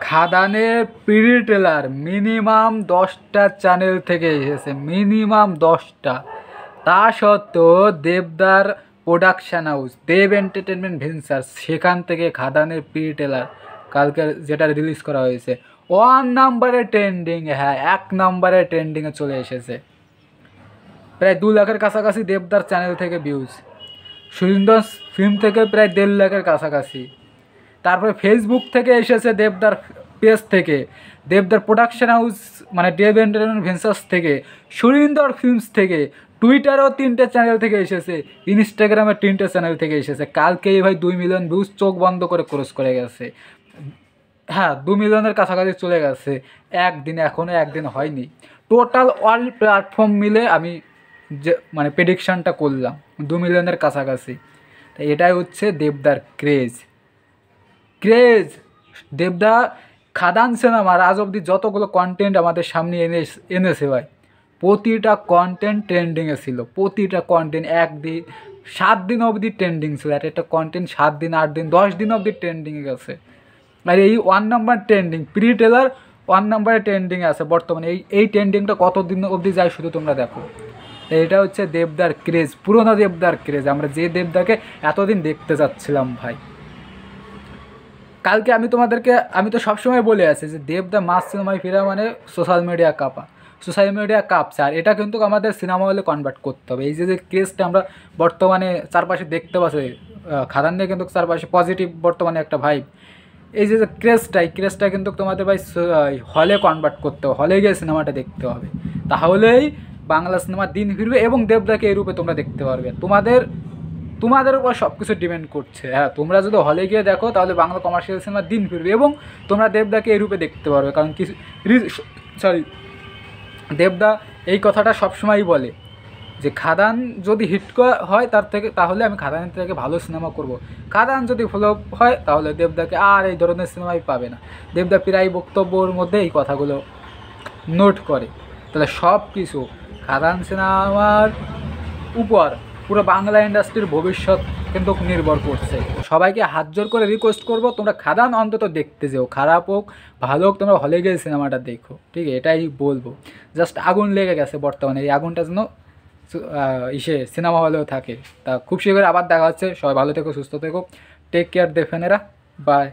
খাদানের pre trailer minimum 10টা channel থেকে এসেছে, মিনিমাম 10টা। তা সত্ত্বেও দেবদার প্রোডাকশান হাউস দেব এন্টারটেনমেন্ট ভেঞ্চার সেখান থেকে খাদানের প্রি ট্রেলার কালকে যেটা রিলিজ করা হয়েছে 1 নম্বরে ট্রেন্ডিং, হ্যাঁ 1 নম্বরে ট্রেন্ডিংয়ে চলে এসেছে। প্রায় 2 লাখের কাছাকাছি দেবদার চ্যানেল থেকে ভিউজ, সুরিন্দর ফিল্ম থেকে প্রায় 1.5 লাখের কাছাকাছি। তারপরে ফেসবুক থেকে এসেছে দেবদার পেজ থেকে, দেবদার প্রোডাকশন হাউস মানে দেব এন্টারটেনমেন্ট ভেঞ্চার্স থেকে, সুরিন্দর ফিল্মস থেকে, টুইটারেও 3টে চ্যানেল থেকে এসেছে, ইনস্টাগ্রামে 3টে চ্যানেল থেকে এসেছে। কালকেই ভাই 2 মিলিয়ন ভিউজ চোখ বন্ধ করে ক্রস করে গেছে, হ্যাঁ 2 মিলিয়নের কাছাকাছি চলে গেছে একদিনে, এখনও একদিন হয়নি। টোটাল অল প্ল্যাটফর্ম মিলে আমি যে মানে প্রেডিকশানটা করলাম 2 মিলিয়নের কাছাকাছি। তাই এটাই হচ্ছে দেবদার ক্রেজ। দেবদা খাদান সিনেমার আজ অবধি যতগুলো কন্টেন্ট আমাদের সামনে এনেছে ভাই, প্রতিটা কন্টেন্ট ট্রেন্ডিংয়ে ছিল, প্রতিটা কন্টেন্ট 1 দিন 7 দিন অবধি ট্রেন্ডিং ছিল, একটা কন্টেন্ট 7 দিন 8 দিন 10 দিন অবধি ট্রেন্ডিংয়ে গেছে। আর এই 1 নাম্বার ট্রেন্ডিং প্রি ট্রেলার 1 নাম্বারে ট্রেন্ডিংয়ে আছে বর্তমানে। এই ট্রেন্ডিংটা কতদিন অবধি যায় শুধু তোমরা দেখো। এটা হচ্ছে দেবদার ক্রেজ, পুরোনো দেবদার ক্রেজ, আমরা যে দেবদাকে এতদিন দেখতে যাচ্ছিলাম ভাই। কালকে আমি তো সবসময় বলে আছি যে দেবদা মাস সিনেমায় ফেরা মানে সোশ্যাল মিডিয়া কাঁপছে। আর এটা কিন্তু আমাদের সিনেমা হলে কনভার্ট করতে হবে। এই যে ক্রেজটা আমরা বর্তমানে চারপাশে দেখতে পাচ্ছি, খাদান নিয়ে কিন্তু চারপাশে পজিটিভ বর্তমানে একটা ভাইব। এই যে ক্রেজটা কিন্তু তোমাদের ভাই হলে কনভার্ট করতে হবে, হলে গিয়ে সিনেমাটা দেখতে হবে, তাহলেই বাংলা সিনেমার দিন ফিরবে এবং দেবদাকে এই রূপে তোমরা দেখতে পারবে। তোমাদের উপর সব কিছু ডিপেন্ড করছে। হ্যাঁ, তোমরা যদি হলে গিয়ে দেখো তাহলে বাংলা কমার্শিয়াল সিনেমার দিন ফিরবে এবং তোমরা দেবদাকে এই রূপে দেখতে পারবে। কারণ দেবদা এই কথাটা সবসময়ই বলে যে খাদান যদি হিট হয় তাহলে আমি খাদানের থেকে ভালো সিনেমা করব। খাদান যদি ফ্লপ হয় তাহলে দেবদাকে আর এই ধরনের সিনেমাই পাবে না। দেবদা প্রায় বক্তব্যর মধ্যে এই কথাগুলো নোট করে। তাহলে সব কিছু খাদান সিনেমার উপর পুরো বাংলা ইন্ডাস্ট্রির ভবিষ্যৎ কিন্তু নির্ভর করছে। সবাইকে হাত জোর করে রিকোয়েস্ট করবো, তোমরা খাদান অন্তত দেখতে যেও, খারাপ হোক ভালো হোক তোমরা হলে গিয়ে সিনেমাটা দেখো, ঠিক আছে? এটাই বলবো। জাস্ট আগুন লেগে গেছে বর্তমানে, এই আগুনটা যেন সিনেমা হলেও থাকে। তা খুব শীঘ্রই আবার দেখা হচ্ছে। সবাই ভালো থেকো, সুস্থ থেকো, টেক কেয়ার দেফেনেরা, বাই।